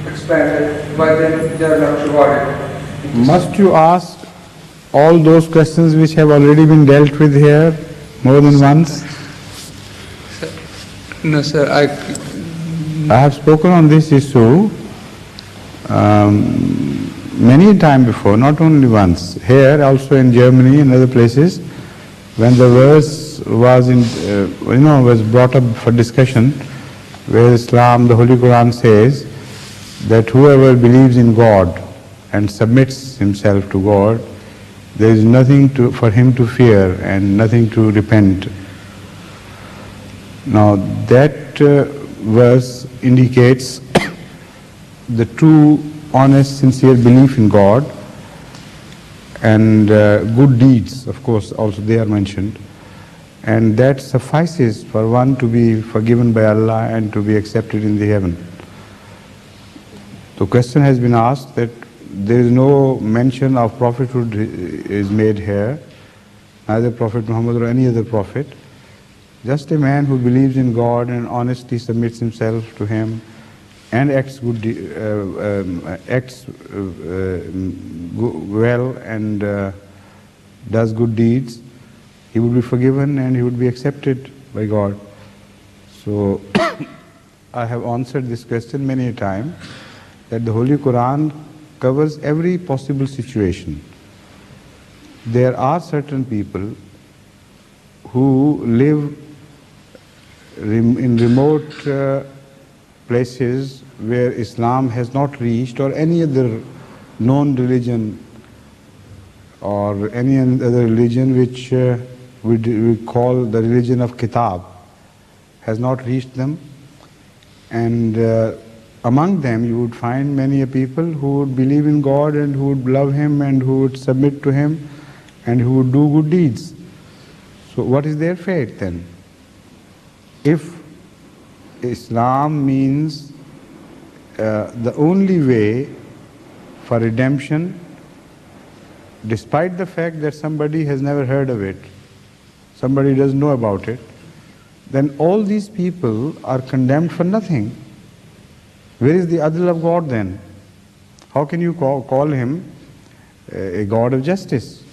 expanded, why then they are not rewarded? Must you ask all those questions which have already been dealt with here more than once? No, sir. I have spoken on this issue many times before, not only once. Here, also in Germany and other places, when the verse was was brought up for discussion, where Islam, the Holy Quran says that whoever believes in God and submits himself to God, there is nothing for him to fear and nothing to repent. Now that verse indicates the true, honest, sincere belief in God, and good deeds, of course, also they are mentioned, and that suffices for one to be forgiven by Allah and to be accepted in the heaven. The question has been asked that there is no mention of prophethood is made here, neither Prophet Muhammad or any other prophet. Just a man who believes in God and honestly submits himself to Him and acts well and does good deeds, he would be forgiven and he would be accepted by God. So I have answered this question many a time, that the Holy Quran covers every possible situation. There are certain people who live in remote places where Islam has not reached, or any other known religion or any other religion which we call the religion of Kitab has not reached them. And among them you would find many people who would believe in God and who would love Him and who would submit to Him and who would do good deeds. So what is their fate then? If Islam means the only way for redemption, despite the fact that somebody has never heard of it, somebody doesn't know about it, then all these people are condemned for nothing. Where is the adl of God then? How can you call Him a God of justice?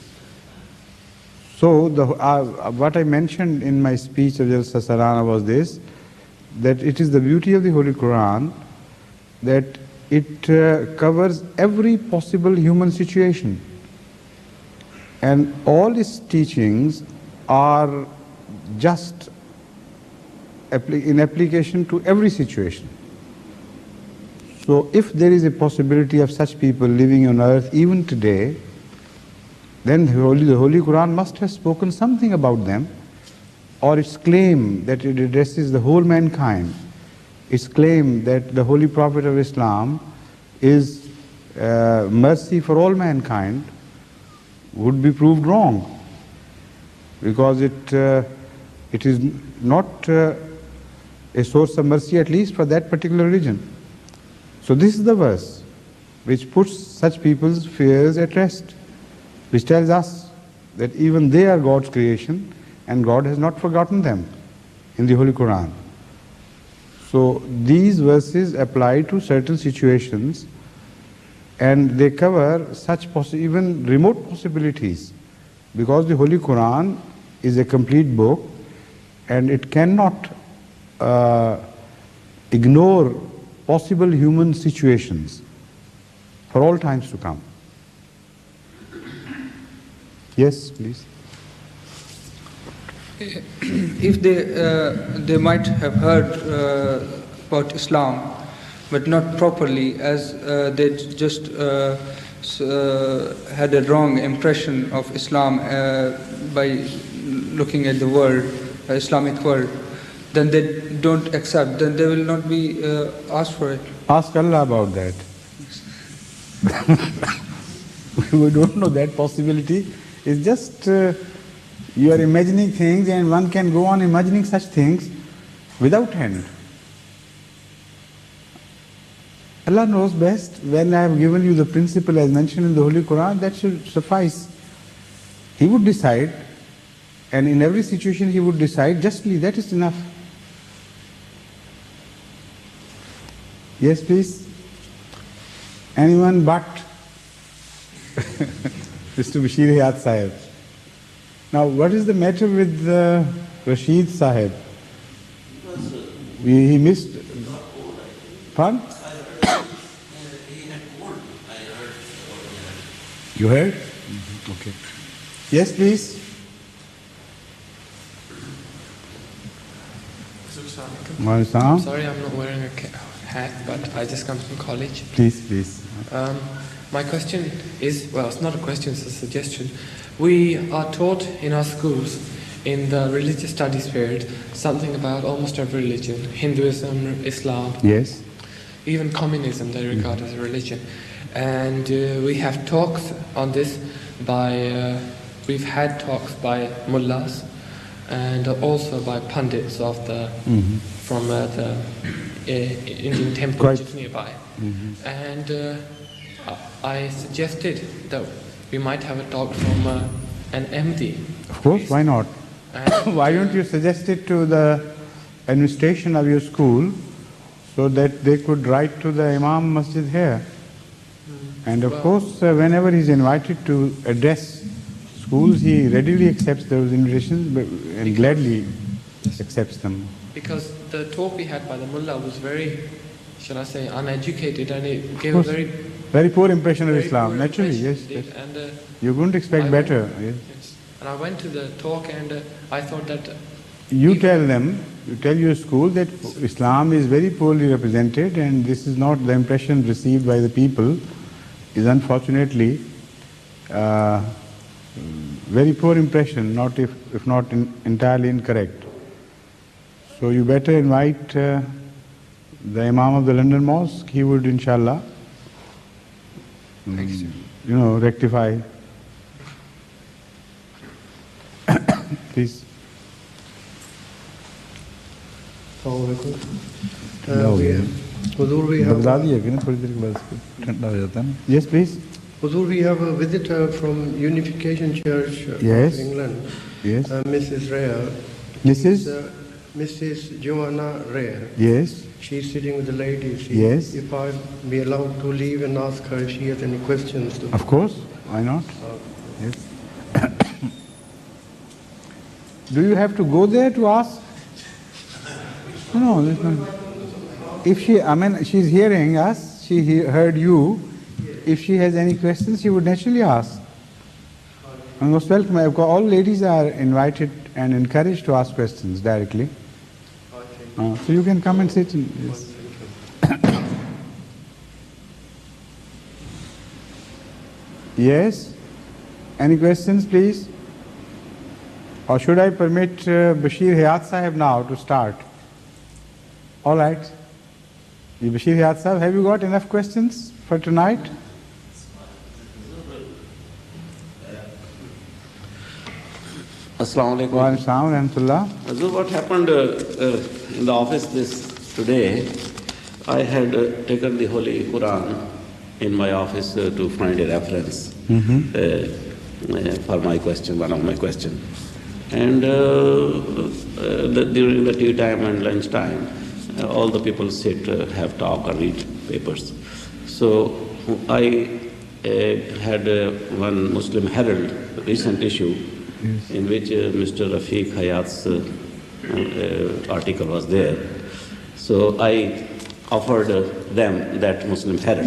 So what I mentioned in my speech of Jalsa Salana was this, that it is the beauty of the Holy Quran that it covers every possible human situation, and all its teachings are just in application to every situation. So if there is a possibility of such people living on earth even today, then the Holy Quran must have spoken something about them, or its claim that it addresses the whole mankind, its claim that the Holy Prophet of Islam is mercy for all mankind, would be proved wrong, because it is not a source of mercy, at least for that particular religion. So this is the verse which puts such people's fears at rest, which tells us that even they are God's creation and God has not forgotten them in the Holy Quran. So these verses apply to certain situations, and they cover such even remote possibilities, because the Holy Quran is a complete book and it cannot ignore possible human situations for all times to come. Yes, please. If they might have heard about Islam, but not properly, as they just had a wrong impression of Islam by looking at the world, Islamic world, then they don't accept, then they will not be asked for it. Ask Allah about that. We don't know that possibility. It's just you are imagining things, and one can go on imagining such things without end. Allah knows best. When I have given you the principle as mentioned in the Holy Quran, that should suffice. He would decide, and in every situation He would decide justly. That is enough. Yes, please. Anyone but Mr. Bashir Hayat Sahib. Now, what is the matter with Rashid Sahib? He missed. Pardon? You heard? Okay. Yes, please. I'm sorry I'm not wearing a hat, but I just come from college. Please. My question is, well, it's not a question, it's a suggestion. We are taught in our schools, in the religious studies period, something about almost every religion, Hinduism, Islam, Yes. even communism they regard as a religion. And we have talks on this by, we've had talks by mullahs and also by pundits of the, from the Indian temple which is nearby. And I suggested that we might have a talk from an MD. Of course, why not? Why don't you suggest it to the administration of your school so that they could write to the Imam Masjid here? And of course, whenever he's invited to address schools, he readily accepts those invitations and gladly accepts them. Because the talk we had by the mullah was very, shall I say, uneducated, and it gave a very poor impression of Islam. Naturally, yes. And you couldn't expect better. Yes. And I went to the talk, and I thought that you tell them, you tell your school that Islam is very poorly represented, and this is not the impression received by the people, is unfortunately very poor impression, not if not entirely incorrect. So you better invite the Imam of the London Mosque. He would, inshallah, rectify. Please. Yes, please. Huzur, we have a visitor from Unification Church of England. Yes. Mrs. Rea. Mrs. Joanna Rea. Yes. She's sitting with the ladies. Yes. If I be allowed to leave and ask her if she has any questions. Of course. Why not? Yes. Do you have to go there to ask? No, there's no. If she's hearing us, she heard you. If she has any questions, she would naturally ask. And most welcome. All ladies are invited and encouraged to ask questions directly. So you can come and sit. Yes. Yes? Any questions, please? Or should I permit Bashir Hayat Sahib now to start? All right. Bashir Hayat Sahib, have you got enough questions for tonight? Assalamu alaikum. Wa alaikum rahmatullah. So what happened in the office today, I had taken the Holy Quran in my office to find a reference for my question, one of my questions. And during the tea time and lunch time, all the people sit, have talk or read papers. So I had one Muslim Herald, recent issue, in which Mr. Rafiq Hayat's article was there. So I offered them that Muslim Herald.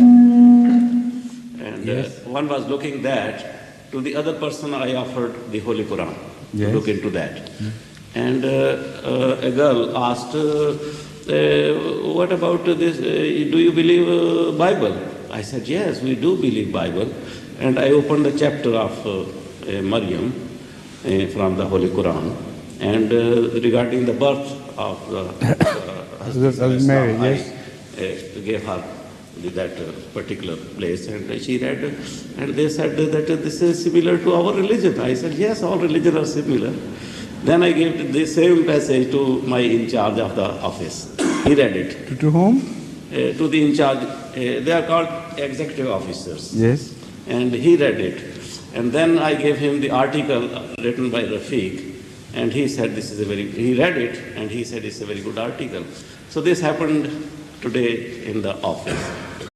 And one was looking that. To the other person I offered the Holy Quran to look into that. And a girl asked, what about this, do you believe Bible? I said, yes, we do believe Bible. And I opened the chapter of Maryam from the Holy Quran. And regarding the birth of Hazrat Mary, yes. I gave her that particular place, and she read, and they said that this is similar to our religion. I said, yes, all religions are similar. Then I gave the same passage to my in charge of the office. He read it. To whom? To the in charge. They are called executive officers. Yes. And he read it. And then I gave him the article written by Rafiq, and he said, he read it, and he said, it's a very good article. So this happened today in the office.